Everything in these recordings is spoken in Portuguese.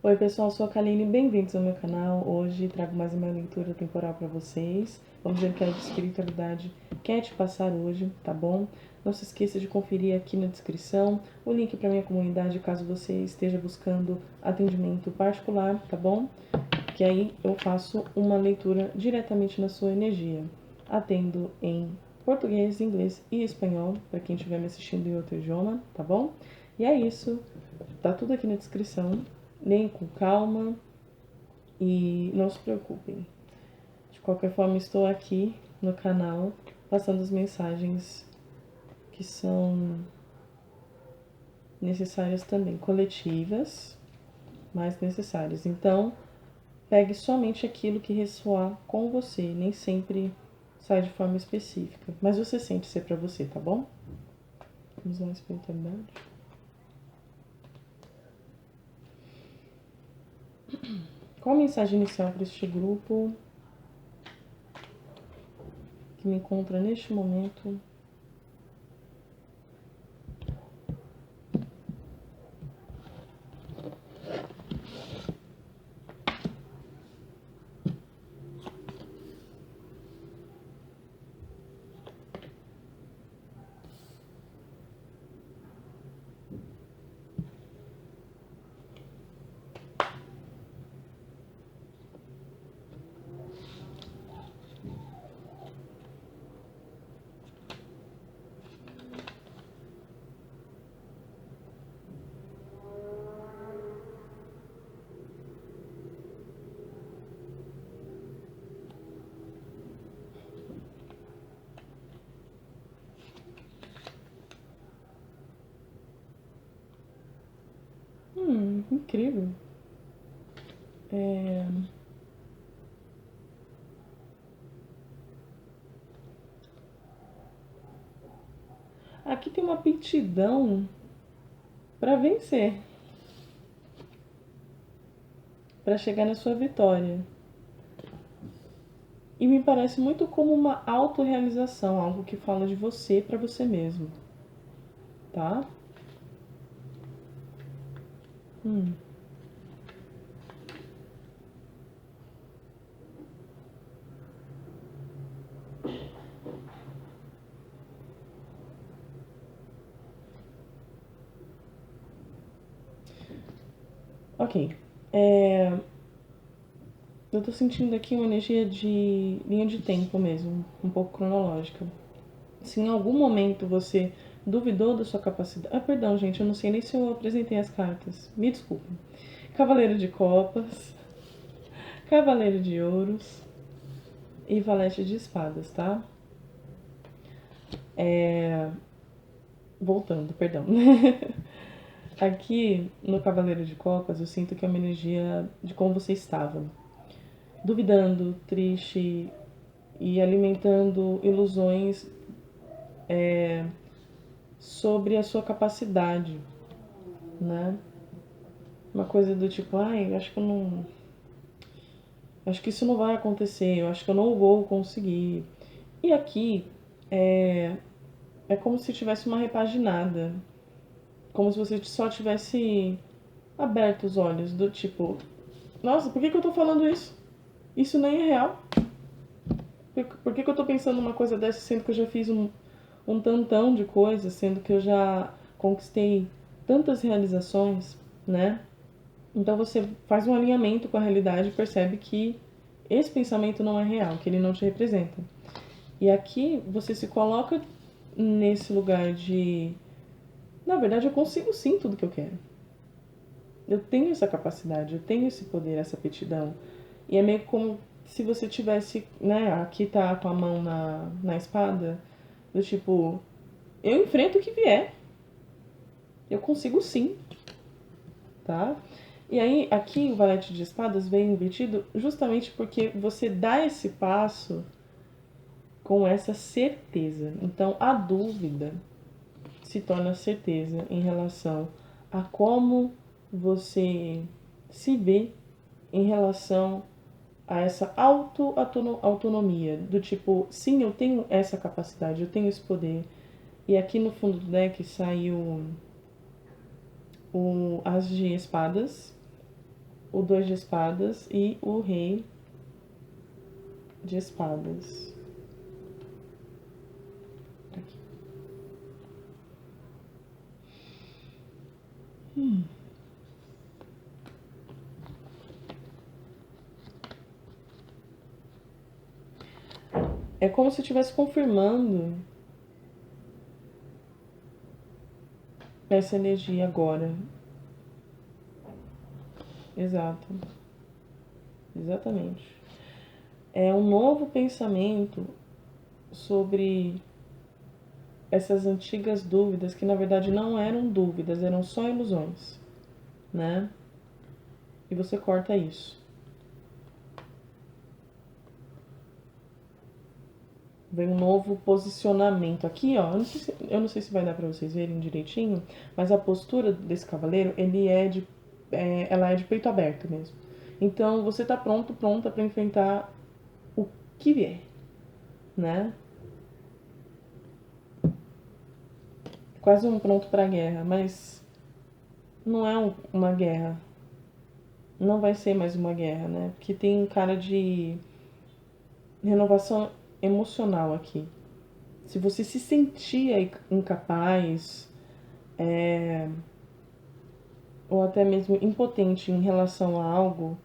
Oi pessoal, sou a Kaline, bem-vindos ao meu canal. Hoje trago mais uma leitura temporal para vocês. Vamos ver o que a espiritualidade quer te passar hoje, tá bom? Não se esqueça de conferir aqui na descrição o link para minha comunidade, caso você esteja buscando atendimento particular, tá bom? Que aí eu faço uma leitura diretamente na sua energia. Atendo em português, inglês e espanhol, para quem estiver me assistindo em outro idioma, tá bom? E é isso, tá tudo aqui na descrição. Leem com calma e não se preocupem. De qualquer forma, estou aqui no canal passando as mensagens que são necessárias também, coletivas, mas necessárias. Então, pegue somente aquilo que ressoar com você, nem sempre sai de forma específica, mas você sente ser para você, tá bom? Vamos lá, espiritualidade. Qual a mensagem inicial para este grupo que me encontra neste momento? Incrível. Aqui tem uma aptidão para vencer, para chegar na sua vitória. E me parece muito como uma autorrealização, algo que fala de você para você mesmo, tá? Hum. Ok. Eu tô sentindo aqui uma energia de linha de tempo mesmo, um pouco cronológica. Se em algum momento você duvidou da sua capacidade. Ah, perdão, gente, eu não sei nem se eu apresentei as cartas. Me desculpem. Cavaleiro de Copas, Cavaleiro de Ouros e Valete de Espadas, tá? Voltando, perdão. Aqui no Cavaleiro de Copas eu sinto que é uma energia de como você estava. Duvidando, triste e alimentando ilusões sobre a sua capacidade, né? Uma coisa do tipo, ai, acho que eu não. Acho que isso não vai acontecer, eu acho que eu não vou conseguir. E aqui é como se tivesse uma repaginada. Como se você só tivesse aberto os olhos, do tipo, nossa, por que eu tô falando isso? Isso nem é real. Por que eu tô pensando uma coisa dessa, sendo que eu já fiz um tantão de coisas, sendo que eu já conquistei tantas realizações, né? Então você faz um alinhamento com a realidade e percebe que esse pensamento não é real, que ele não te representa. E aqui você se coloca nesse lugar de, na verdade, eu consigo sim tudo que eu quero. Eu tenho essa capacidade, eu tenho esse poder, essa aptidão. E é meio como se você tivesse, né, aqui tá com a mão na espada, do tipo, eu enfrento o que vier. Eu consigo sim, tá? E aí, aqui o valete de espadas vem invertido justamente porque você dá esse passo com essa certeza. Então, a dúvida se torna certeza em relação a como você se vê em relação a essa autonomia, do tipo, sim, eu tenho essa capacidade, eu tenho esse poder. E aqui no fundo do deck saiu o As de Espadas, o 2 de espadas e o rei de espadas. Aqui. É como se estivesse confirmando essa energia agora. Exato. Exatamente. É um novo pensamento sobre essas antigas dúvidas que na verdade não eram dúvidas, eram só ilusões, né? E você corta isso. Vem um novo posicionamento aqui, ó. Eu não sei se vai dar pra vocês verem direitinho, mas a postura desse cavaleiro, ela é de peito aberto mesmo. Então você tá pronta pra enfrentar o que vier, né? Quase um pronto pra guerra, mas não é uma guerra. Não vai ser mais uma guerra, né? Porque tem cara de renovação emocional aqui. Se você se sentia incapaz, ou até mesmo impotente em relação a algo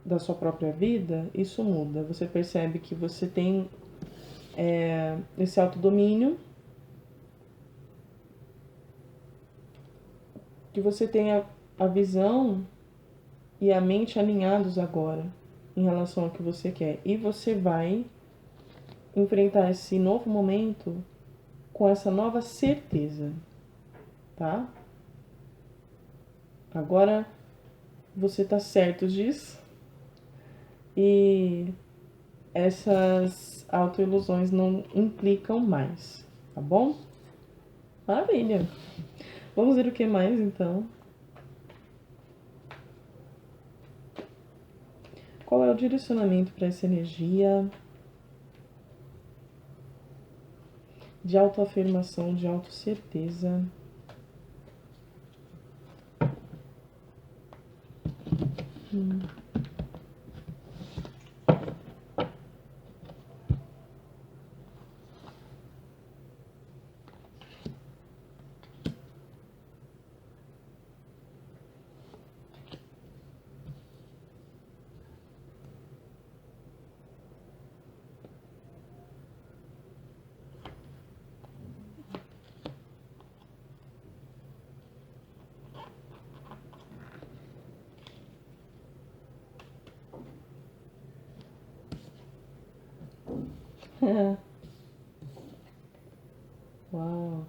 da sua própria vida, isso muda. Você percebe que você tem esse autodomínio, que você tem a visão e a mente alinhados agora em relação ao que você quer. E você vai enfrentar esse novo momento com essa nova certeza, tá? Agora você tá certo disso e essas autoilusões não implicam mais, tá bom? Maravilha! Vamos ver o que mais então. Qual é o direcionamento para essa energia de autoafirmação, de autocerteza? Uau!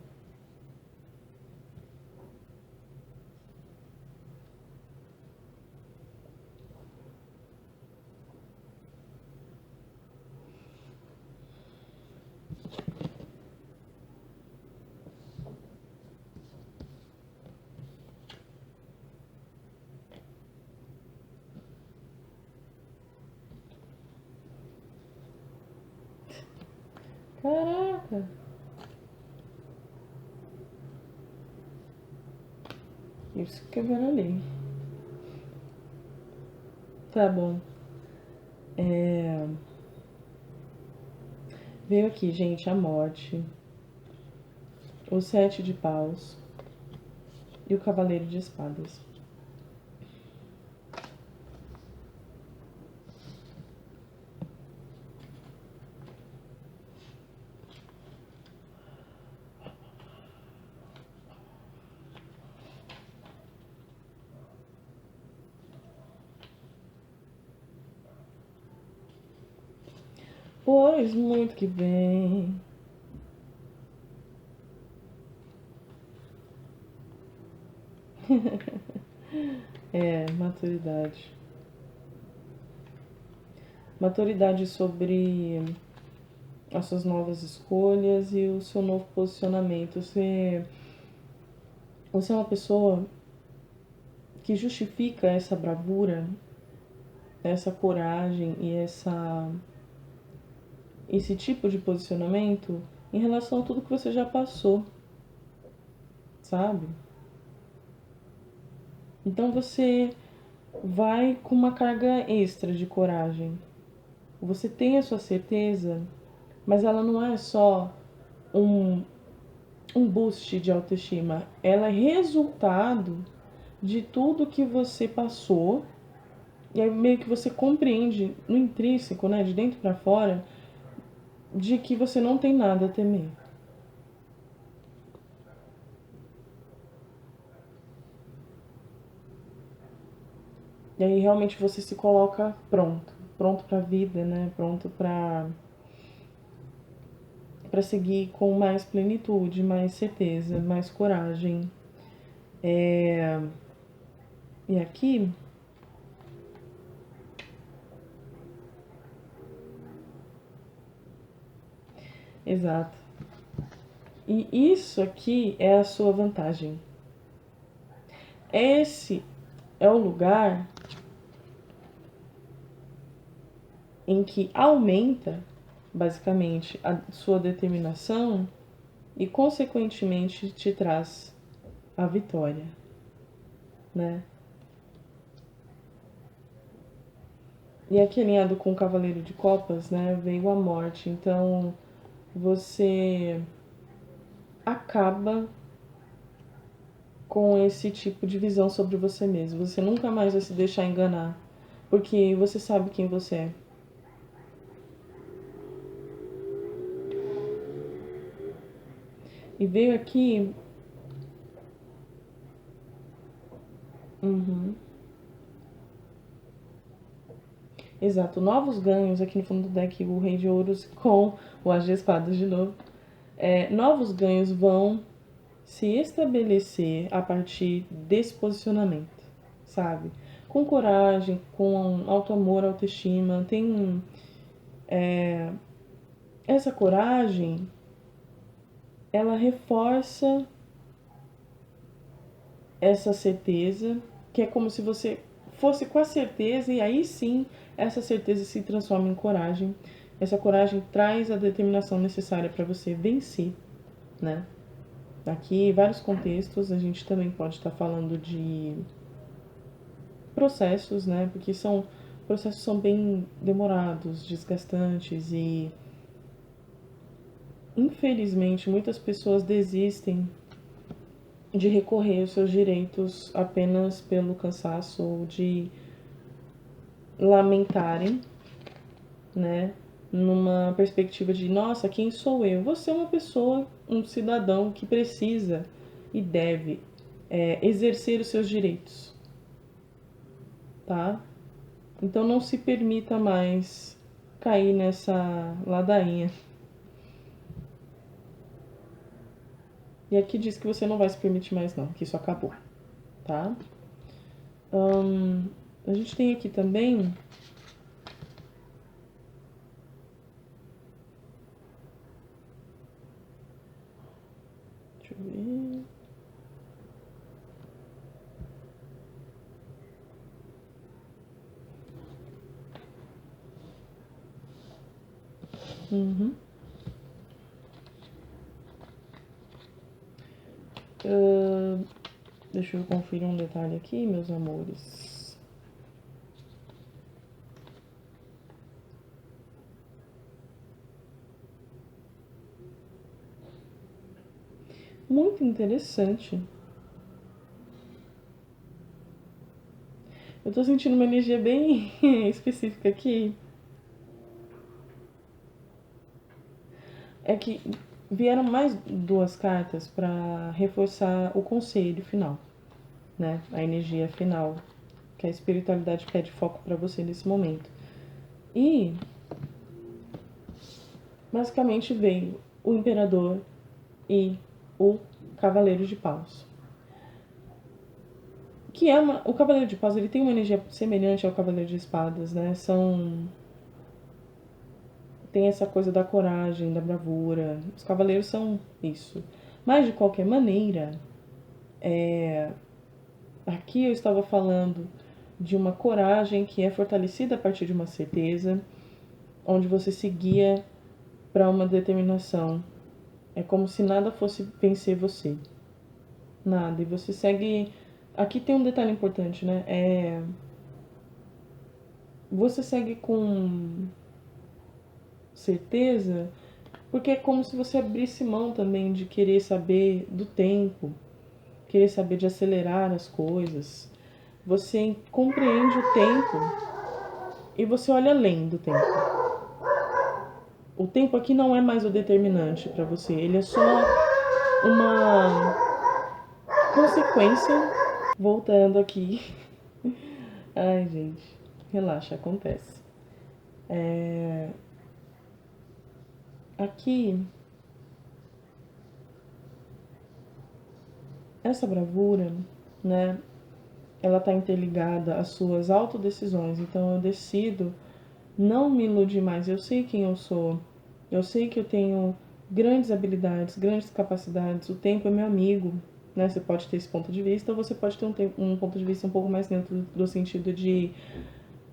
Caraca! Isso que eu ali. Tá bom. Veio aqui, gente, a morte, o 7 de paus e o cavaleiro de espadas. Pois muito que bem. Maturidade. Maturidade sobre as suas novas escolhas e o seu novo posicionamento. Você é uma pessoa que justifica essa bravura, essa coragem e esse tipo de posicionamento em relação a tudo que você já passou, sabe? Então você vai com uma carga extra de coragem. Você tem a sua certeza, mas ela não é só um, um boost de autoestima. Ela é resultado de tudo que você passou. E aí meio que você compreende no intrínseco, né, de dentro para fora, de que você não tem nada a temer. E aí realmente você se coloca pronto, pronto para a vida, né? Pronto para seguir com mais plenitude, mais certeza, mais coragem. E aqui, exato. E isso aqui é a sua vantagem. Esse é o lugar em que aumenta, basicamente, a sua determinação e, consequentemente, te traz a vitória, né? E aqui alinhado com o Cavaleiro de Copas, né, veio a morte. Então, você acaba com esse tipo de visão sobre você mesmo. Você nunca mais vai se deixar enganar, porque você sabe quem você é. E veio aqui. Uhum. Exato, novos ganhos aqui no fundo do deck, o Rei de Ouros com o As de Espadas de novo. Novos ganhos vão se estabelecer a partir desse posicionamento, sabe? Com coragem, com auto amor, autoestima. Tem essa coragem, ela reforça essa certeza, que é como se você fosse com a certeza e aí sim essa certeza se transforma em coragem. Essa coragem traz a determinação necessária para você vencer, né? Aqui, vários contextos, a gente também pode estar falando de processos, né? Porque processos são bem demorados, desgastantes e infelizmente muitas pessoas desistem de recorrer aos seus direitos apenas pelo cansaço ou de lamentarem, né? Numa perspectiva de, nossa, quem sou eu? Você é uma pessoa, um cidadão que precisa e deve exercer os seus direitos, tá? Então não se permita mais cair nessa ladainha. E aqui diz que você não vai se permitir mais não, que isso acabou, tá? A gente tem aqui também. Deixa eu ver. Uhum. Deixa eu conferir um detalhe aqui, meus amores. Muito interessante. Eu tô sentindo uma energia bem específica aqui. É que vieram mais duas cartas para reforçar o conselho final, né? A energia final que a espiritualidade pede foco para você nesse momento. E basicamente veio o imperador e o cavaleiro de paus. Que é o cavaleiro de paus, ele tem uma energia semelhante ao cavaleiro de espadas, né? Tem essa coisa da coragem, da bravura. Os cavaleiros são isso. Mas de qualquer maneira, aqui eu estava falando de uma coragem que é fortalecida a partir de uma certeza, onde você seguia para uma determinação. É como se nada fosse vencer você. Nada. E você segue Aqui tem um detalhe importante, né? Você segue com certeza, porque é como se você abrisse mão também de querer saber do tempo, querer saber de acelerar as coisas. Você compreende o tempo e você olha além do tempo. O tempo aqui não é mais o determinante para você, ele é só uma consequência. Voltando aqui. Ai, gente, relaxa, acontece. Aqui, essa bravura, né, ela tá interligada às suas autodecisões. Então eu decido não me iludir mais. Eu sei quem eu sou. Eu sei que eu tenho grandes habilidades, grandes capacidades. O tempo é meu amigo, né? Você pode ter esse ponto de vista, ou você pode ter um ponto de vista um pouco mais neutro, do sentido de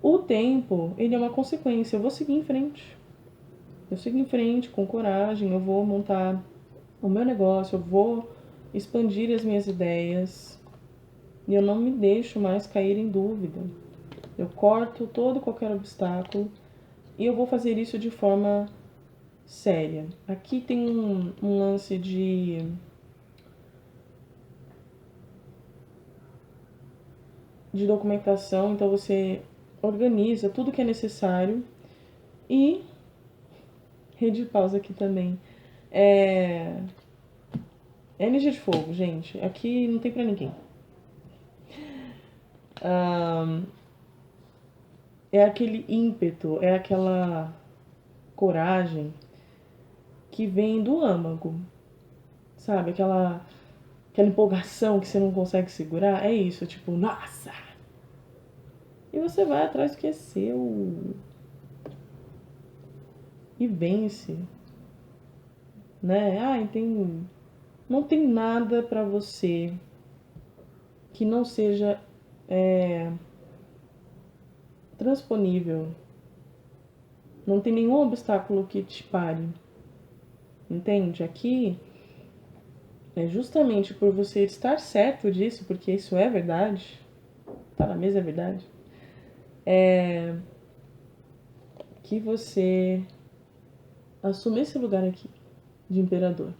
o tempo, ele é uma consequência. Eu vou seguir em frente. Eu sigo em frente com coragem, eu vou montar o meu negócio, eu vou expandir as minhas ideias e eu não me deixo mais cair em dúvida. Eu corto todo e qualquer obstáculo e eu vou fazer isso de forma séria. Aqui tem um lance de documentação, então você organiza tudo que é necessário e rede de pausa aqui também. É energia de fogo, gente. Aqui não tem pra ninguém. É aquele ímpeto, é aquela coragem que vem do âmago, sabe? Aquela empolgação que você não consegue segurar. É isso, tipo, nossa! E você vai atrás do que é seu e vence, né? Não tem nada pra você que não seja transponível. Não tem nenhum obstáculo que te pare. Entende? Aqui é justamente por você estar certo disso, porque isso é verdade, tá na mesa é verdade, que você assume esse lugar aqui de imperador,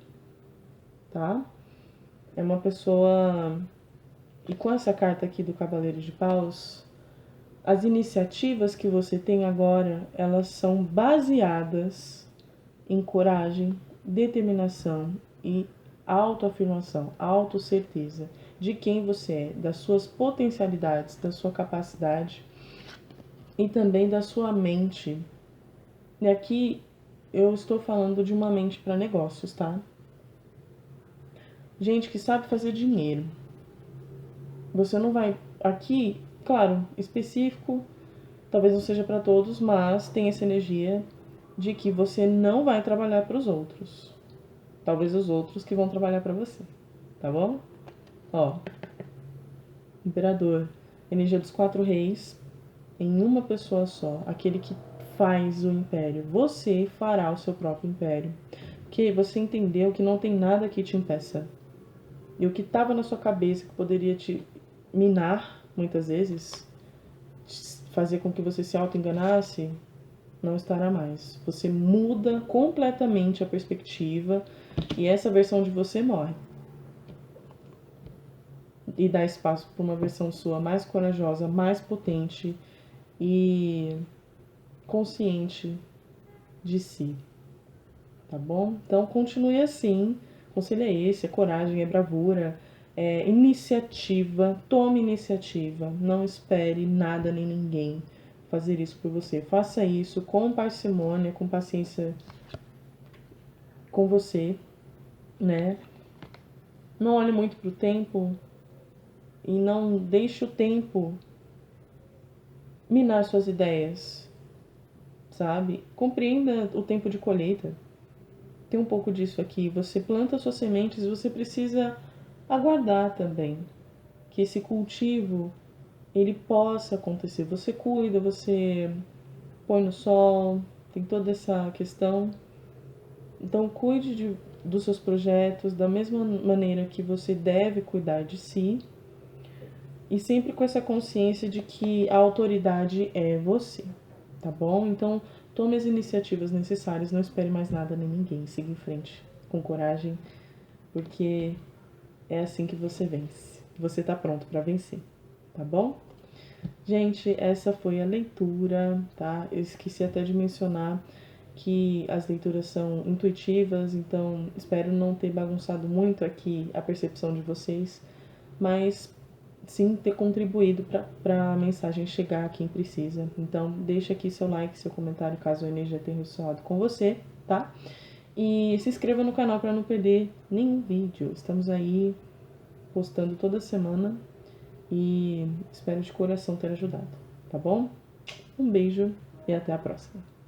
tá? É uma pessoa. E com essa carta aqui do Cavaleiro de Paus, as iniciativas que você tem agora, elas são baseadas em coragem, determinação e autoafirmação, autocerteza de quem você é, das suas potencialidades, da sua capacidade e também da sua mente. E aqui eu estou falando de uma mente para negócios, tá? Gente que sabe fazer dinheiro. Você não vai aqui, claro, específico, talvez não seja para todos, mas tem essa energia de que você não vai trabalhar para os outros. Talvez os outros que vão trabalhar para você, tá bom? Ó, Imperador, energia dos 4 reis em uma pessoa só, aquele que faz o império. Você fará o seu próprio império. Porque você entendeu que não tem nada que te impeça. E o que estava na sua cabeça que poderia te minar, muitas vezes, fazer com que você se auto-enganasse, não estará mais. Você muda completamente a perspectiva e essa versão de você morre. E dá espaço para uma versão sua mais corajosa, mais potente e consciente de si. Tá bom? Então continue assim. O conselho é esse, é coragem, é bravura, é iniciativa, tome iniciativa, não espere nada nem ninguém fazer isso por você. Faça isso com parcimônia, com paciência com você, né? Não olhe muito pro tempo e não deixe o tempo minar suas ideias, sabe? Compreenda o tempo de colheita. Tem um pouco disso aqui. Você planta suas sementes e você precisa aguardar também que esse cultivo ele possa acontecer. Você cuida, você põe no sol, tem toda essa questão. Então cuide dos seus projetos da mesma maneira que você deve cuidar de si. E sempre com essa consciência de que a autoridade é você, tá bom? Então, tome as iniciativas necessárias, não espere mais nada nem ninguém, siga em frente com coragem, porque é assim que você vence. Você tá pronto para vencer, tá bom? Gente, essa foi a leitura, tá? Eu esqueci até de mencionar que as leituras são intuitivas, então espero não ter bagunçado muito aqui a percepção de vocês, mas sim ter contribuído para a mensagem chegar a quem precisa. Então, deixa aqui seu like, seu comentário, caso a energia tenha ressoado com você, tá? E se inscreva no canal para não perder nenhum vídeo. Estamos aí postando toda semana e espero de coração ter ajudado, tá bom? Um beijo e até a próxima.